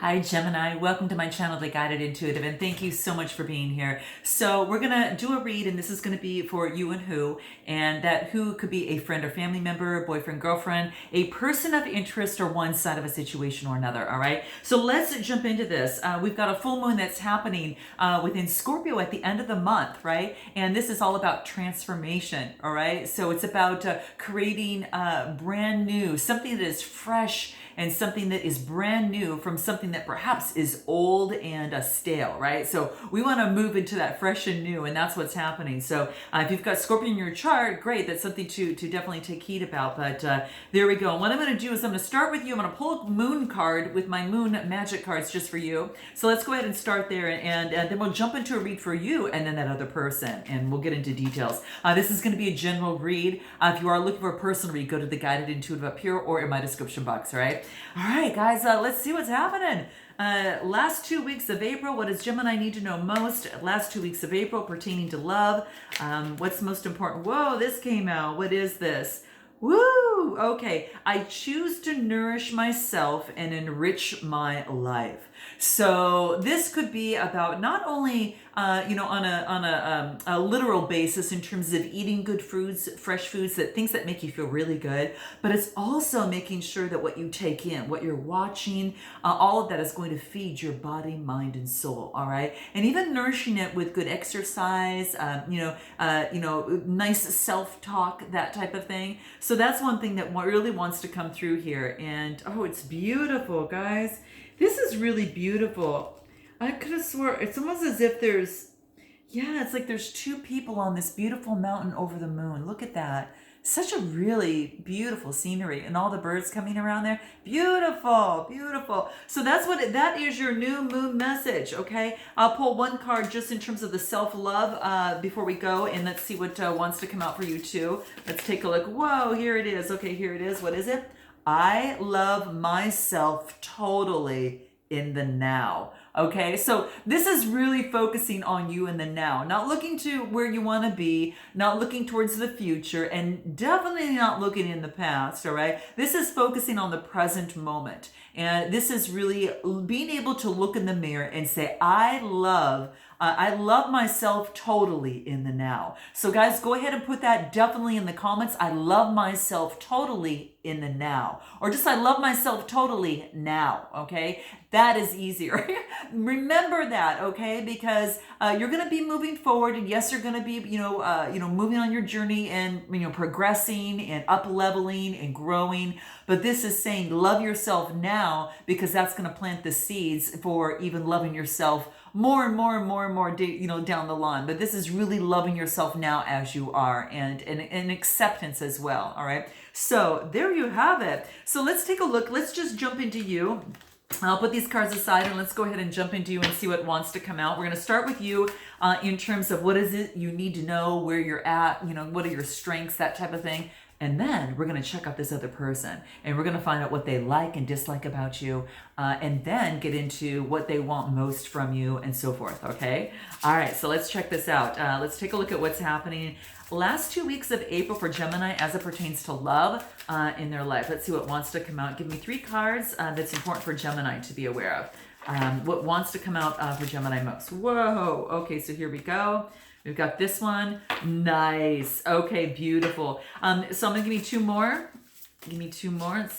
Hi Gemini, welcome to my channel, The Guided Intuitive, and thank you so much for being here. So we're gonna do a read, and this is gonna be for you and who, and that who could be a friend or family member, boyfriend, girlfriend, a person of interest, or one side of a situation or another, all right? So let's jump into this. We've got a full moon that's happening within Scorpio at the end of the month, right? And this is all about transformation, all right? So it's about creating brand new, something that is fresh, and something that is brand new from something that perhaps is old and stale, right? So we want to move into that fresh and new, and that's what's happening. So if you've got Scorpio in your chart, great. That's something to definitely take heed about. But there we go. And what I'm going to do is I'm going to start with you. I'm going to pull a moon card with my moon magic cards just for you. So let's go ahead and start there, and then we'll jump into a read for you and then that other person, and we'll get into details. This is going to be a general read. If you are looking for a personal read, go to the Guided Intuitive up here or in my description box, all right? All right, guys, let's see what's happening. Last 2 weeks of April, what does Gemini need to know most? Last 2 weeks of April pertaining to love. What's most important? Whoa, this came out. What is this? Woo! Okay, I choose to nourish myself and enrich my life. So this could be about not only, on a literal basis in terms of eating good foods, fresh foods, that things that make you feel really good, but it's also making sure that what you take in, what you're watching, all of that is going to feed your body, mind, and soul. All right, and even nourishing it with good exercise, nice self-talk, that type of thing. So that's one thing that really wants to come through here. And oh, it's beautiful, guys. This is really beautiful. I could have swore it's almost as if it's like there's two people on this beautiful mountain over the moon. Look at that. Such a really beautiful scenery, and all the birds coming around there. Beautiful, beautiful. So that is your new moon message, okay? I'll pull one card just in terms of the self-love before we go, and let's see what wants to come out for you too. Let's take a look. Whoa, here it is. Okay, here it is. What is it? I love myself totally in the now. Okay, so this is really focusing on you in the now, not looking to where you want to be, not looking towards the future, and definitely not looking in the past. All right, this is focusing on the present moment, and this is really being able to look in the mirror and say, I love myself totally in the now. So guys, go ahead and put that definitely in the comments. I love myself totally in the now, or just I love myself totally now. Okay, that is easier. Remember that, okay? Because you're going to be moving forward, and yes, you're going to be, moving on your journey and progressing and up leveling and growing. But this is saying love yourself now, because that's going to plant the seeds for even loving yourself more and more and more and more, down the line. But this is really loving yourself now as you are, and acceptance as well. All right. So there you have it. So let's take a look. Let's just jump into you. I'll put these cards aside, and let's go ahead and jump into you and see what wants to come out. We're going to start with you in terms of what is it you need to know, where you're at, what are your strengths, that type of thing. And then we're going to check out this other person, and we're going to find out what they like and dislike about you, and then get into what they want most from you and so forth, okay? All right, so let's check this out. Let's take a look at what's happening last 2 weeks of April for Gemini as it pertains to love in their life. Let's see what wants to come out. Give me 3 cards that's important for Gemini to be aware of. What wants to come out for Gemini most? Whoa, okay, so here we go. We've got this one. Nice. Okay, beautiful. So I'm going to give you 2 more. Give me 2 more.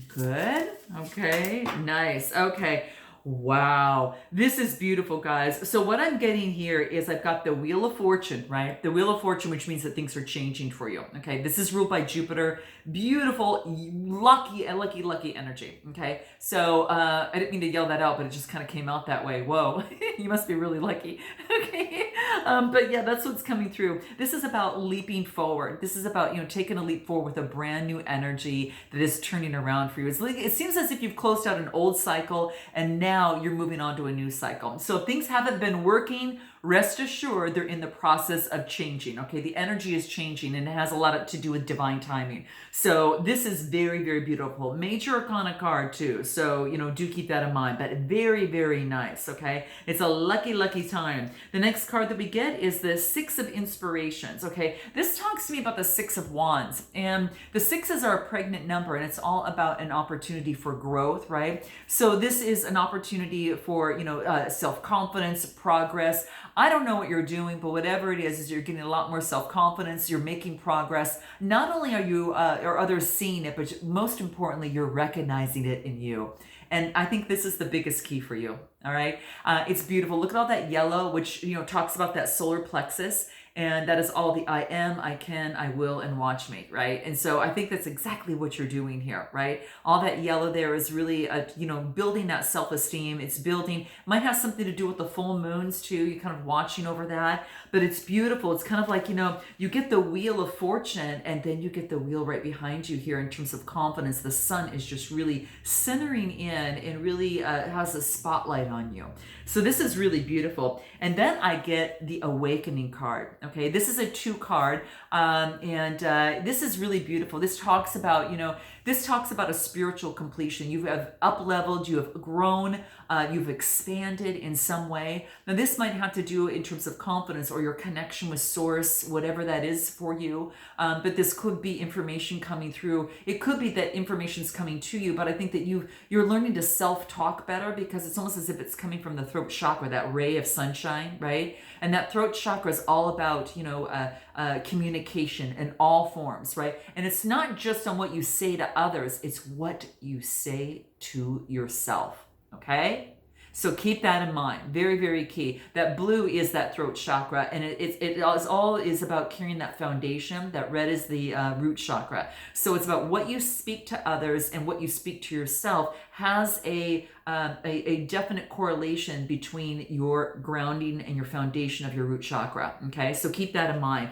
Good. Okay, nice. Okay. Wow, this is beautiful, guys. So what I'm getting here is I've got the Wheel of Fortune, right? The Wheel of Fortune, which means that things are changing for you, okay? This is ruled by Jupiter. Beautiful, lucky energy, okay? So I didn't mean to yell that out, but it just kind of came out that way. Whoa, you must be really lucky, okay? But yeah, that's what's coming through. This is about leaping forward. This is about, taking a leap forward with a brand new energy that is turning around for you. It seems as if you've closed out an old cycle, and now you're moving on to a new cycle. So if things haven't been working rest assured they're in the process of changing. Okay, the energy is changing and it has a lot to do with divine timing. So this is very, very beautiful. Major Arcana card too. So, do keep that in mind, but very, very nice. Okay, it's a lucky, lucky time. The next card that we get is the Six of Inspirations. Okay, this talks to me about the Six of Wands, and the sixes are a pregnant number, and it's all about an opportunity for growth, right? So this is an opportunity for, self-confidence, progress. I don't know what you're doing, but whatever it is you're getting a lot more self-confidence, you're making progress. Not only are you or others seeing it, but most importantly, you're recognizing it in you. And I think this is the biggest key for you. All right. It's beautiful. Look at all that yellow, which, talks about that solar plexus. And that is all the I am, I can, I will, and watch me, right? And so I think that's exactly what you're doing here, right? All that yellow there is really, building that self-esteem. It's building, might have something to do with the full moons too. You're kind of watching over that, but it's beautiful. It's kind of like, you get the wheel of fortune and then you get the wheel right behind you here in terms of confidence. The sun is just really centering in and really has a spotlight on you. So this is really beautiful. And then I get the Awakening card. Okay, this is a 2 card, and this is really beautiful. This talks about, a spiritual completion. You have up-leveled, you have grown, you've expanded in some way. Now, this might have to do in terms of confidence or your connection with source, whatever that is for you. But this could be information coming through. It could be that information is coming to you, but I think that you're learning to self-talk better, because it's almost as if it's coming from the throat chakra, that ray of sunshine, right? And that throat chakra is all about, communication in all forms, right? And it's not just on what you say to others, it's what you say to yourself, okay? So keep that in mind. Very, very key. That blue is that throat chakra, and it is about carrying that foundation. That red is the root chakra. So it's about what you speak to others and what you speak to yourself has a definite correlation between your grounding and your foundation of your root chakra. Okay, so keep that in mind.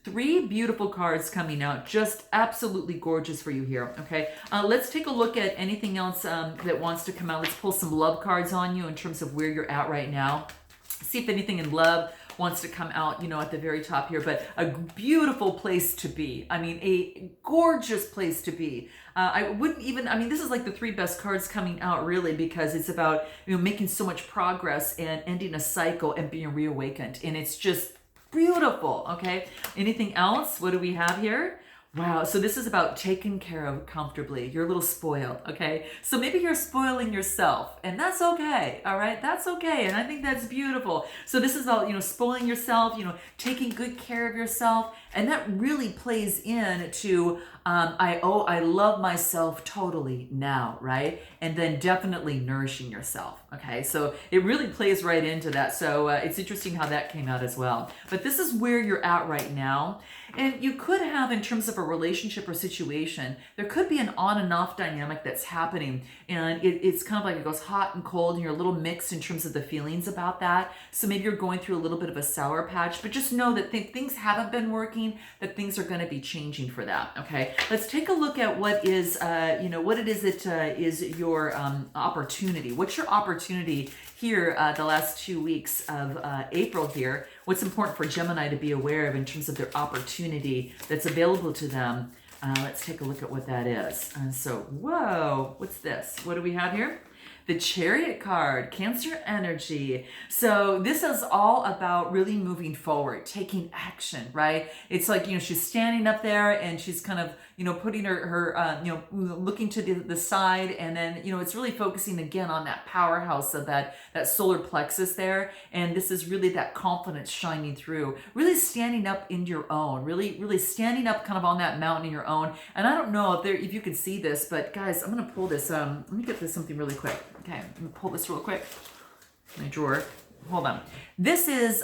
3 beautiful cards coming out, just absolutely gorgeous for you here. Okay, let's take a look at anything else that wants to come out. Let's pull some love cards on you in terms of where you're at right now. See if anything in love wants to come out, at the very top here. But a beautiful place to be. I mean, a gorgeous place to be. This is like the 3 best cards coming out, really, because it's about, making so much progress and ending a cycle and being reawakened. And it's just beautiful. Okay, anything else? What do we have here? Wow, so this is about taken care of comfortably. You're a little spoiled, okay? So maybe you're spoiling yourself, and that's okay, all right? That's okay, and I think that's beautiful. So this is all, spoiling yourself, taking good care of yourself, and that really plays into I love myself totally now, right? And then definitely nourishing yourself, okay? So it really plays right into that. So it's interesting how that came out as well. But this is where you're at right now. And you could have, in terms of a relationship or situation, there could be an on and off dynamic that's happening. And it's kind of like it goes hot and cold, and you're a little mixed in terms of the feelings about that. So maybe you're going through a little bit of a sour patch, but just know that things haven't been working, that things are going to be changing for that, okay? Let's take a look at what is, what it is that is your opportunity. What's your opportunity here the last 2 weeks of April here? What's important for Gemini to be aware of in terms of their opportunity that's available to them? Let's take a look at what that is. So, whoa, what's this? What do we have here? The Chariot card, Cancer energy. So this is all about really moving forward, taking action, right? It's like, she's standing up there and she's kind of, putting her looking to the side, and then, it's really focusing again on that powerhouse of that solar plexus there. And this is really that confidence shining through, really standing up in your own, really standing up kind of on that mountain in your own. And I don't know if you can see this, but guys, I'm going to pull this, let me get this something really quick. Okay, I'm going to pull this real quick. My drawer. Hold on. This is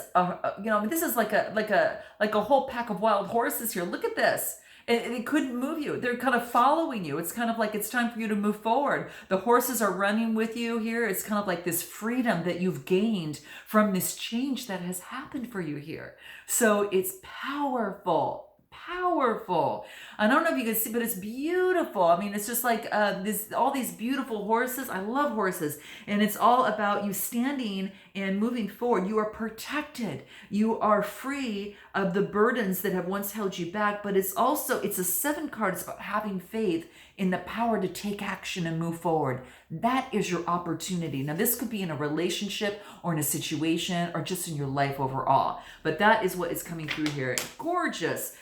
this is like a whole pack of wild horses here. Look at this. It couldn't move you. They're kind of following you. It's kind of like it's time for you to move forward. The horses are running with you here. It's kind of like this freedom that you've gained from this change that has happened for you here. So it's powerful. powerful. I don't know if you can see, but it's beautiful. I mean, it's just like all these beautiful horses. I love horses. And it's all about you standing and moving forward. You are protected. You are free of the burdens that have once held you back. But it's a 7 card. It's about having faith in the power to take action and move forward. That is your opportunity. Now, this could be in a relationship or in a situation or just in your life overall. But that is what is coming through here. Gorgeous.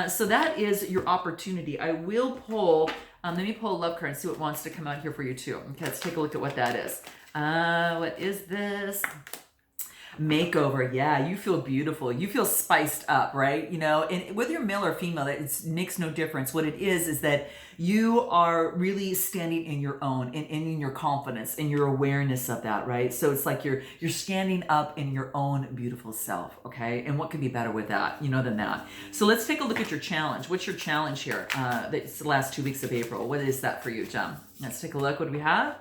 So that is your opportunity. I will pull, let me pull a love card and see what wants to come out here for you too. Okay, let's take a look at what that is. What is this? Makeover. Yeah, you feel beautiful. You feel spiced up, right? You know, and whether you're male or female, it makes no difference. What it is that you are really standing in your own and in your confidence and your awareness of that, right? So it's like you're standing up in your own beautiful self, okay? And what could be better with that, than that? So let's take a look at your challenge. What's your challenge here? That's the last 2 weeks of April. What is that for you, Jem? Let's take a look. What do we have?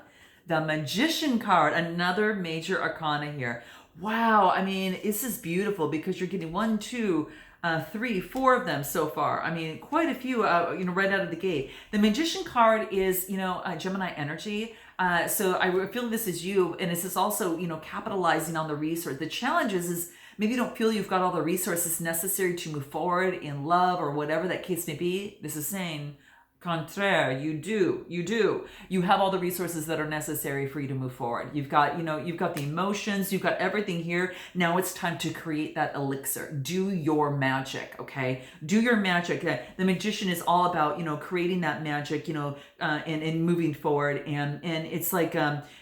The Magician card, another major arcana here. Wow, I mean, this is beautiful because you're getting 1, 2, 3, 4 of them so far. I mean, quite a few, right out of the gate. The Magician card is, Gemini energy. So I feel this is you, and this is also, capitalizing on the resource. The challenge is maybe you don't feel you've got all the resources necessary to move forward in love or whatever that case may be. This is saying, contraire, you do. You have all the resources that are necessary for you to move forward. You've got the emotions, you've got everything here. Now it's time to create that elixir. Do your magic, okay? Do your magic. The Magician is all about, creating that magic, and moving forward. And it's like,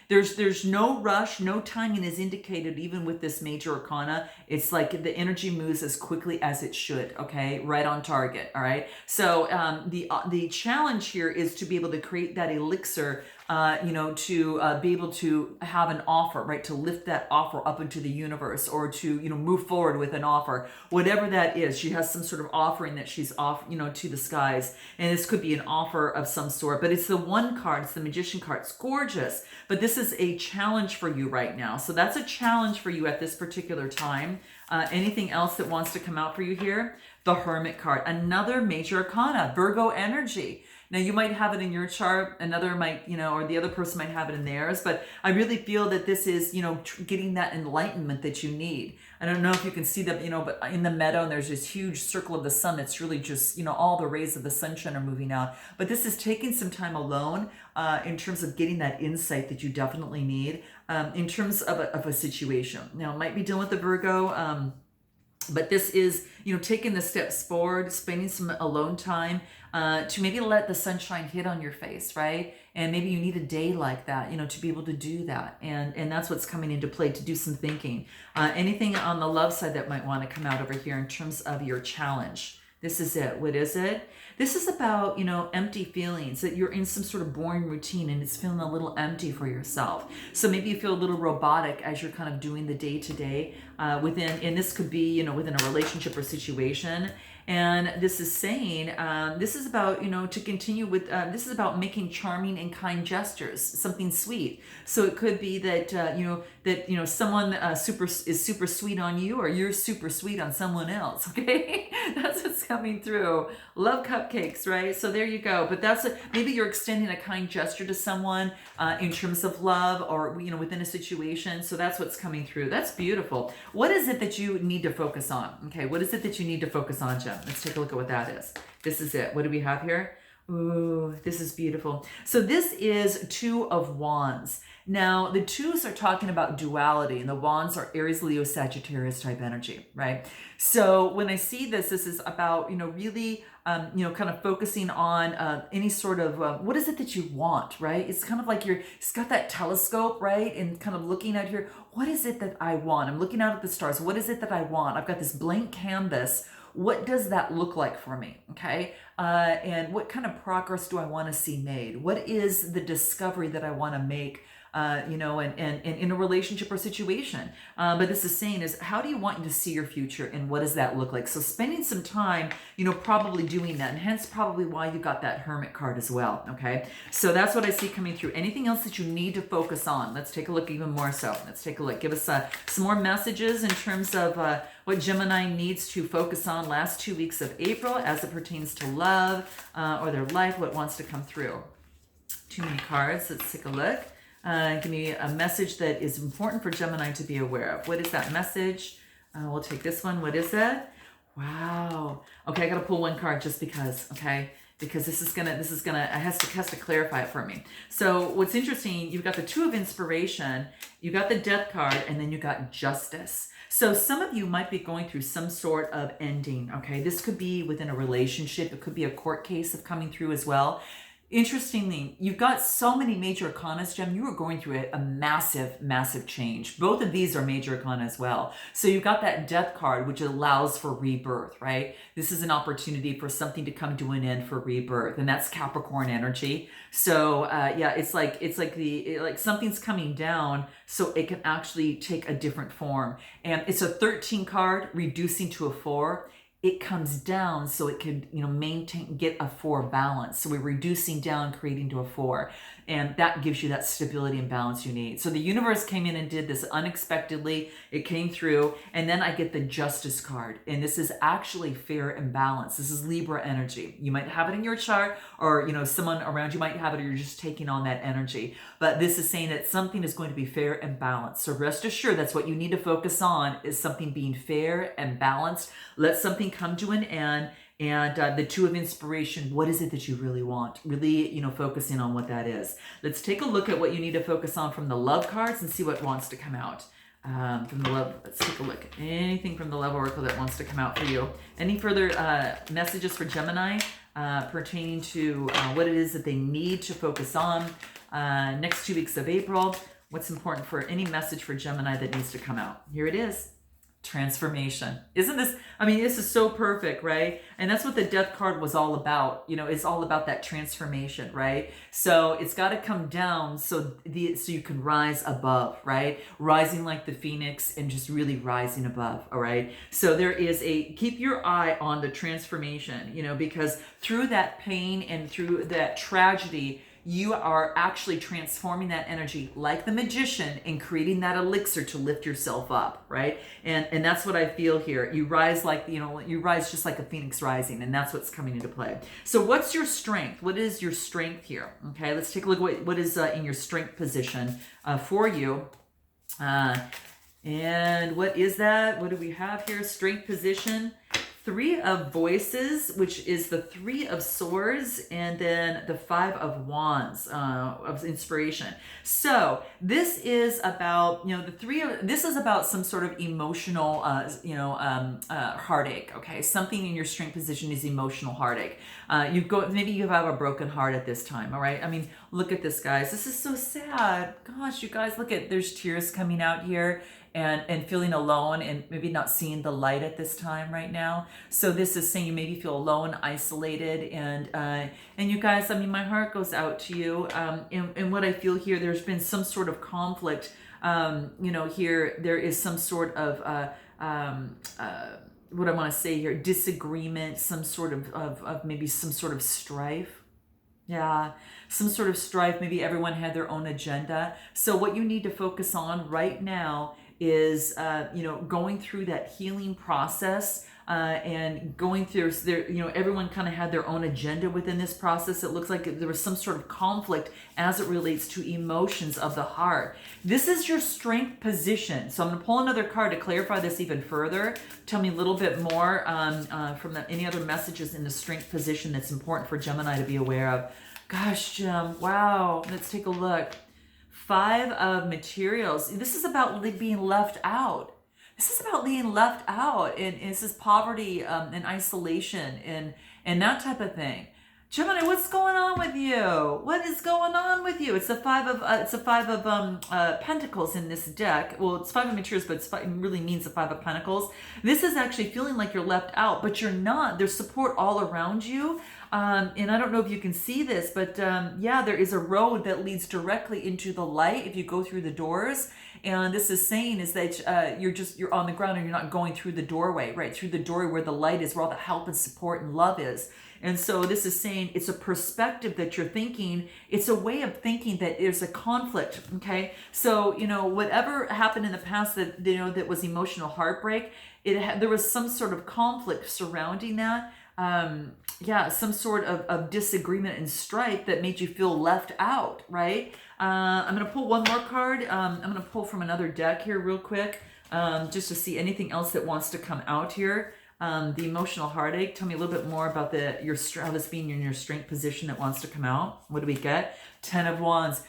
there's no rush, no timing is indicated even with this major arcana. It's like the energy moves as quickly as it should, okay? Right on target, all right? So the challenge here is to be able to create that elixir, to be able to have an offer, right? To lift that offer up into the universe, or to, move forward with an offer, whatever that is. She has some sort of offering that she's off, to the skies. And this could be an offer of some sort, but it's the 1 card. It's the Magician card. It's gorgeous, but this is a challenge for you right now. So that's a challenge for you at this particular time. Anything else that wants to come out for you here? The Hermit card, another major arcana, Virgo energy. Now you might have it in your chart, another might, or the other person might have it in theirs, but I really feel that this is, getting that enlightenment that you need. I don't know if you can see that, but in the meadow, and there's this huge circle of the sun. It's really just, all the rays of the sunshine are moving out. But this is taking some time alone in terms of getting that insight that you definitely need in terms of a situation. Now, it might be dealing with the Virgo, but this is, taking the steps forward, spending some alone time to maybe let the sunshine hit on your face, right? And maybe you need a day like that, to be able to do that. And that's what's coming into play, to do some thinking. Anything on the love side that might want to come out over here in terms of your challenge. This is it. What is it? This is about, empty feelings, that you're in some sort of boring routine and it's feeling a little empty for yourself. So maybe you feel a little robotic as you're kind of doing the day-to-day within, and this could be, within a relationship or situation. And this is saying, this is about, to continue with, this is about making charming and kind gestures, something sweet. So it could be that, someone is super sweet on you, or you're super sweet on someone else, okay? That's what's coming through. Love cupcakes, right? So there you go. But maybe you're extending a kind gesture to someone in terms of love, or, within a situation. So that's what's coming through. That's beautiful. What is it that you need to focus on? Okay, what is it that you need to focus on, Jem? Let's take a look at what that is. This is it. What do we have here? Ooh, this is beautiful. So this is 2 of Wands. Now, the 2s are talking about duality, and the Wands are Aries, Leo, Sagittarius type energy, right? So when I see this is about, really, kind of focusing on any sort of, what is it that you want, right? It's kind of like it's got that telescope, right? And kind of looking at here, what is it that I want? I'm looking out at the stars. What is it that I want? I've got this blank canvas. What does that look like for me? Okay. And what kind of progress do I want to see made? What is the discovery that I want to make and in a relationship or situation. But this is saying is, how do you want to see your future, and what does that look like? So spending some time, probably doing that, and hence probably why you got that Hermit card as well. Okay, so that's what I see coming through. Anything else that you need to focus on? Let's take a look even more so. Let's take a look. Give us some more messages in terms of what Gemini needs to focus on last 2 weeks of April as it pertains to love or their life, what wants to come through. Too many cards. Let's take a look. Give me a message that is important for Gemini to be aware of. What is that message? We'll take this one. What is it? Wow. Okay, I gotta pull one card just because. Okay, because this is gonna it has to clarify it for me. So what's interesting, you've got the Two of Inspiration, you got the Death card, and then you got Justice. So some of you might be going through some sort of ending. Okay, this could be within a relationship. It could be a court case of coming through as well. Interestingly, you've got so many major arcanas, Gem. You are going through a massive, massive change. Both of these are major arcana as well. So you've got that Death card, which allows for rebirth, right? This is an opportunity for something to come to an end for rebirth, and that's Capricorn energy. So yeah, it's like something's coming down, so it can actually take a different form. And it's a 13 card reducing to a 4. It comes down so it can, get a 4 balance. So we're reducing down, creating to a 4. And that gives you that stability and balance you need. So the universe came in and did this unexpectedly. It came through. And then I get the Justice card. And this is actually fair and balanced. This is Libra energy. You might have it in your chart, or, someone around you might have it, or you're just taking on that energy. But this is saying that something is going to be fair and balanced. So rest assured, that's what you need to focus on, is something being fair and balanced. Let something come to an end. And the Two of Inspiration, what is it that you really want? Really, focusing on what that is. Let's take a look at what you need to focus on from the Love cards and see what wants to come out. From the Love, let's take a look. Anything from the Love Oracle that wants to come out for you. Any further messages for Gemini pertaining to what it is that they need to focus on next 2 weeks of April? What's important for any message for Gemini that needs to come out? Here it is. Transformation. Isn't this, this is so perfect, right? And that's what the Death card was all about. It's all about that transformation, right? So it's got to come down so you can rise above, right? Rising like the phoenix and just really rising above, all right? So there is keep your eye on the transformation, because through that pain and through that tragedy, you are actually transforming that energy like the magician and creating that elixir to lift yourself up, right? And that's what I feel here. You rise you rise just like a phoenix rising, and that's what's coming into play. So what's your strength? What is your strength here? Okay, let's take a look at what is in your strength position for you. And what is that? What do we have here? Strength position. 3 of Voices, which is the 3 of Swords, and then the 5 of Wands of Inspiration. So this is about, this is about some sort of emotional, heartache. Okay, something in your strength position is emotional heartache. Maybe you have a broken heart at this time. All right. Look at this, guys. This is so sad. Gosh, you guys, there's tears coming out here. And feeling alone and maybe not seeing the light at this time right now. So this is saying you maybe feel alone, isolated, and you guys, my heart goes out to you. And what I feel here, there's been some sort of conflict. Here there is some sort of what I want to say here, disagreement, some sort of maybe some sort of strife. Yeah, some sort of strife. Maybe everyone had their own agenda. So what you need to focus on right now is, going through that healing process and going through there. Everyone kind of had their own agenda within this process. It looks like there was some sort of conflict as it relates to emotions of the heart. This is your strength position. So I'm going to pull another card to clarify this even further. Tell me a little bit more from any other messages in the strength position that's important for Gemini to be aware of. Gosh, Gem, wow. Let's take a look. 5 of Materials. This is about being left out. This is about being left out, and this is poverty and isolation and that type of thing. Gemini, what's going on with you? What is going on with you? It's a 5 of Pentacles in this deck. Well, it's 5 of Materials, but it really means the 5 of Pentacles. This is actually feeling like you're left out, but you're not. There's support all around you. And I don't know if you can see this, but yeah, there is a road that leads directly into the light if you go through the doors. And this is saying is that you're on the ground and you're not going through the doorway, right? Through the doorway where the light is, where all the help and support and love is. And so this is saying it's a perspective that you're thinking. It's a way of thinking that there's a conflict. Okay. So, whatever happened in the past that, that was emotional heartbreak, there was some sort of conflict surrounding that. Some sort of disagreement and strife that made you feel left out, right? I'm going to pull one more card. I'm going to pull from another deck here real quick, just to see anything else that wants to come out here. The emotional heartache. Tell me a little bit more about how this being in your strength position that wants to come out. What do we get? 10 of Wands.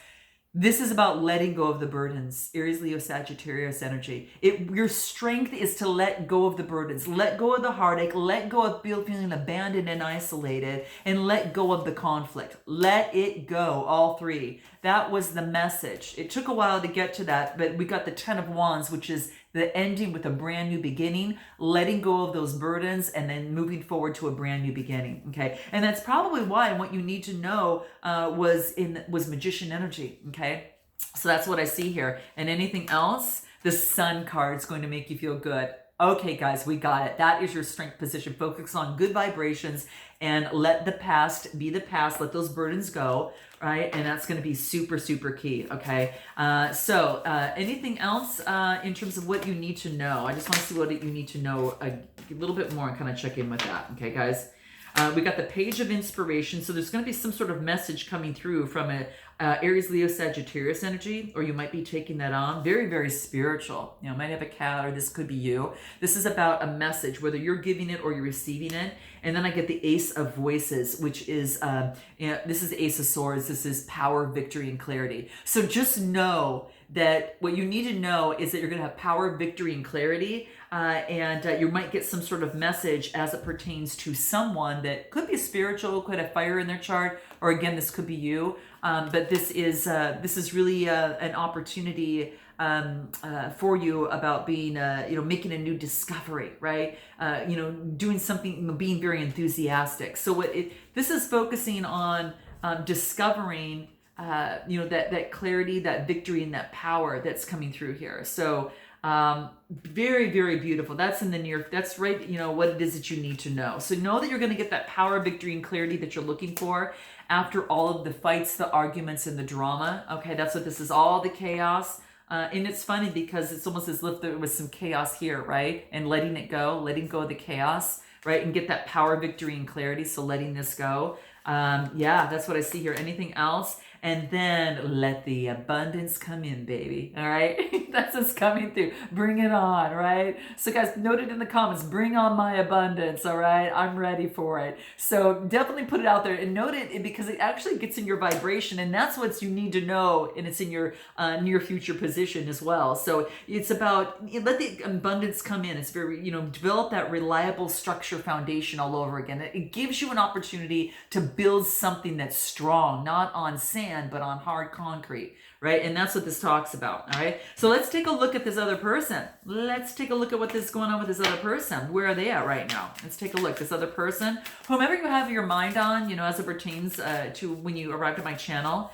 This is about letting go of the burdens. Aries, Leo, Sagittarius energy. Your strength is to let go of the burdens. Let go of the heartache. Let go of feeling abandoned and isolated. And let go of the conflict. Let it go, all three. That was the message. It took a while to get to that, but we got the 10 of Wands, which is the ending with a brand new beginning, letting go of those burdens, and then moving forward to a brand new beginning. Okay, and that's probably why what you need to know was Magician energy. Okay, so that's what I see here. And anything else, the Sun card is going to make you feel good. Okay, guys, we got it. That is your strength position. Focus on good vibrations and let the past be the past. Let those burdens go, right? And that's going to be super, super key, okay? So anything else in terms of what you need to know? I just want to see what you need to know a little bit more and kind of check in with that, okay, guys? We got the Page of Inspiration. So there's going to be some sort of message coming through from a Aries, Leo, Sagittarius energy, or you might be taking that on. Very, very spiritual. Might have a cat, or this could be you. This is about a message, whether you're giving it or you're receiving it. And then I get the Ace of Voices, which is, this is the Ace of Swords. This is power, victory, and clarity. So just know that what you need to know is that you're going to have power, victory, and clarity. And you might get some sort of message as it pertains to someone that could be spiritual, could have fire in their chart, or again, this could be you. But this is really an opportunity for you about being, making a new discovery, right? Doing something, being very enthusiastic. So this is focusing on discovering, that clarity, that victory, and that power that's coming through here. So very, very beautiful. That's that's right, what it is that you need to know. So know that you're going to get that power, victory, and clarity that you're looking for after all of the fights, the arguments, and the drama. Okay, that's what this is, all the chaos. And it's funny because it's almost as if there was some chaos here, right? And letting go of the chaos, right? And get that power, victory, and clarity. So letting this go. That's what I see here. Anything else? And then let the abundance come in, baby. All right? That's what's coming through. Bring it on, right? So guys, note it in the comments. Bring on my abundance, all right? I'm ready for it. So definitely put it out there and note it because it actually gets in your vibration, and that's what you need to know, and it's in your near future position as well. So it's about, let the abundance come in. It's very, develop that reliable structure foundation all over again. It gives you an opportunity to build something that's strong, not on sand, but on hard concrete, right? And that's what this talks about, all right? So let's take a look at this other person. Let's take a look at what is going on with this other person. Where are they at right now? Let's take a look. This other person, whomever you have your mind on, as it pertains to when you arrived at my channel.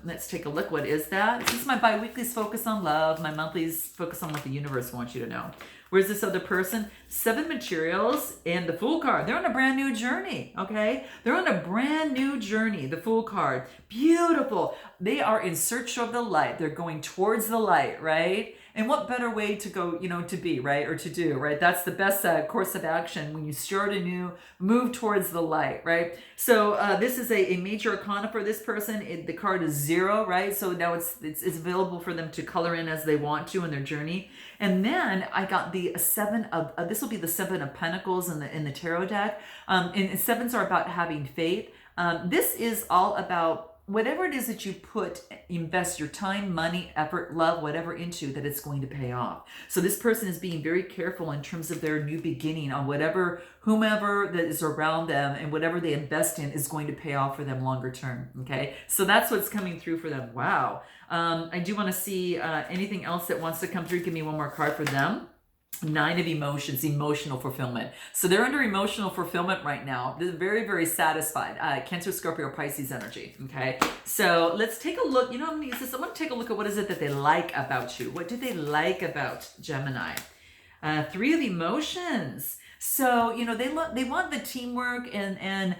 Let's take a look. What is that? This is my bi-weekly's focus on love. My monthly's focus on what the universe wants you to know. Where's this other person? 7 materials and the Fool card. They're on a brand new journey, okay? They're on a brand new journey, the Fool card. Beautiful. They are in search of the light. They're going towards the light, right? And what better way to go, to be, right? Or to do, right? That's the best course of action when you start anew, move towards the light, right? So this is a major arcana for this person. The card is 0, right? So now it's available for them to color in as they want to in their journey. And then I got the 7 of, this will be the 7 of Pentacles in the tarot deck. And 7s are about having faith. This is all about whatever it is that you invest your time, money, effort, love, whatever into, that it's going to pay off. So this person is being very careful in terms of their new beginning on whomever that is around them, and whatever they invest in is going to pay off for them longer term. Okay. So that's what's coming through for them. Wow. I do want to see anything else that wants to come through. Give me one more card for them. Nine of emotions, emotional fulfillment. So they're under emotional fulfillment right now. They're very, very satisfied. Cancer, Scorpio, Pisces energy. Okay. So let's take a look. You know, I'm going to use this. I want to take a look at what is it that they like about you. What do they like about Gemini? Three of emotions. So, you know, they want the teamwork and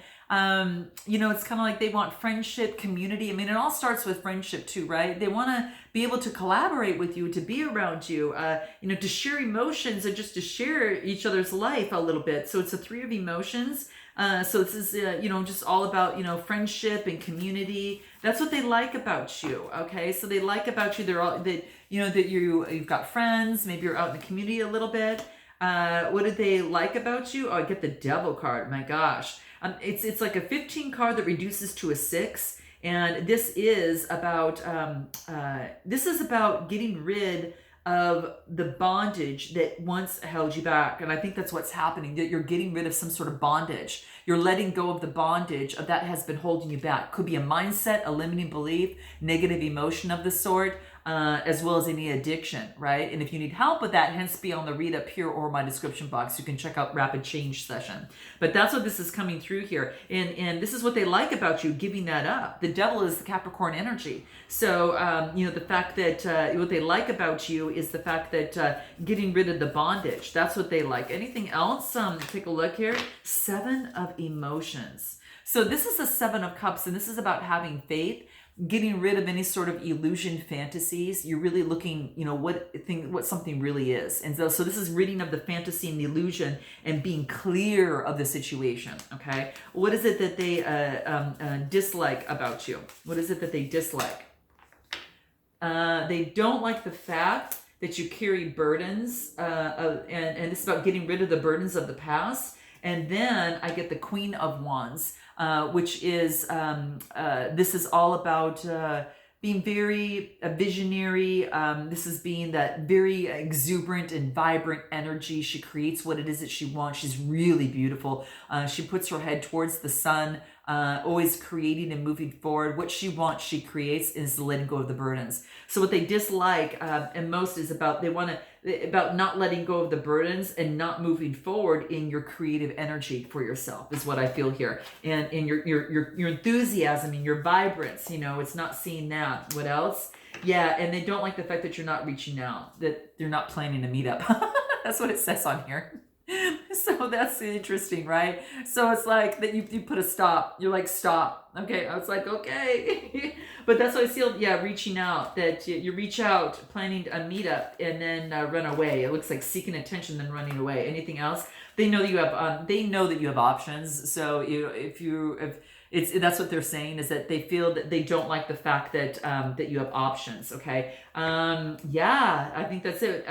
you know, it's kind of like they want friendship, community. I mean, it all starts with friendship too, right? They want to be able to collaborate with you, to be around you, you know, to share emotions and just to share each other's life a little bit. So it's a three of emotions. So this is, you know, just all about, you know, friendship and community. That's what they like about you. Okay. So they like about you. They're all that, you know, that you've got friends, maybe you're out in the community a little bit. What did they like about you? Oh, I get the Devil card. My gosh. It's like a 15 card that reduces to a 6. And this is about getting rid of the bondage that once held you back. And I think that's what's happening, that you're getting rid of some sort of bondage. You're letting go of the bondage of that has been holding you back. Could be a mindset, a limiting belief, negative emotion of the sort, as well as any addiction, right? And if you need help with that, hence be on the read up here or my description box. You can check out Rapid Change Session. But that's what this is coming through here. And this is what they like about you, giving that up. The Devil is the Capricorn energy. So, you know, the fact that what they like about you is the fact that getting rid of the bondage. That's what they like. Anything else? Take a look here. 7 of emotions. So this is the 7 of Cups, and this is about having faith, getting rid of any sort of illusion fantasies. You're really looking, you know, what something really is. And so this is ridding of the fantasy and the illusion and being clear of the situation. Okay. What is it that they dislike about you? What is it that they dislike? They don't like the fact that you carry burdens, and this is about getting rid of the burdens of the past. And then I get the Queen of Wands, which is, this is all about being very visionary. This is being that very exuberant and vibrant energy. She creates what it is that she wants. She's really beautiful. She puts her head towards the sun, always creating and moving forward. What she wants, she creates, is letting go of the burdens. So what they dislike and most is about about not letting go of the burdens and not moving forward in your creative energy for yourself is what I feel here. And in your enthusiasm and your vibrance, you know, it's not seeing that. What else? Yeah, and they don't like the fact that you're not reaching out, that you're not planning a meetup. That's what it says on here. So that's interesting, right? So it's like that you put a stop. You're like, stop. Okay. I was like, okay. But that's what I feel. Yeah. Reaching out, that you reach out, planning a meetup and then run away. It looks like seeking attention, then running away. Anything else? They know that you have, they know that you have options. So that's what they're saying, is that they feel that they don't like the fact that that you have options. Okay. Yeah, I think that's it.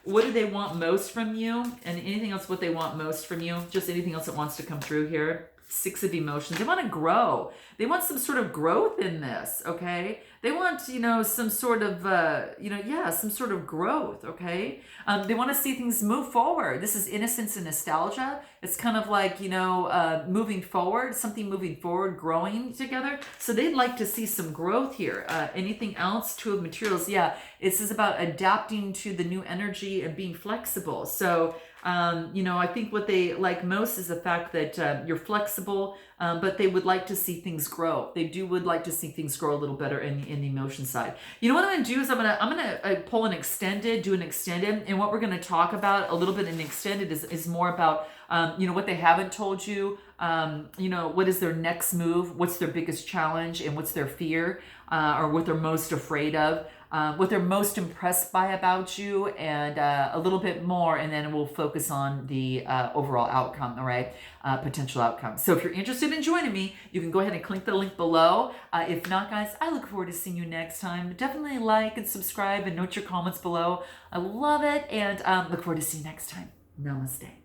What do they want most from you? And anything else what they want most from you? Just anything else that wants to come through here? 6 of emotions. They want to grow. They want some sort of growth in this. Okay. They want, you know, some sort of, some sort of growth. Okay. They want to see things move forward. This is innocence and nostalgia. It's kind of like, you know, moving forward, something moving forward, growing together. So they'd like to see some growth here. Anything else? 2 of materials. Yeah. This is about adapting to the new energy and being flexible. So, you know, I think what they like most is the fact that you're flexible, but they would like to see things grow. They would like to see things grow a little better in the emotion side. You know what I'm going to do is I'm going to pull an extended, and what we're going to talk about a little bit in the extended is more about, you know, what they haven't told you, you know, what is their next move, what's their biggest challenge, and what's their fear, or what they're most afraid of. What they're most impressed by about you, and a little bit more, and then we'll focus on the overall outcome, all right? Potential outcome. So if you're interested in joining me, you can go ahead and click the link below. If not, guys, I look forward to seeing you next time. Definitely like and subscribe and note your comments below. I love it, and look forward to seeing you next time. Namaste.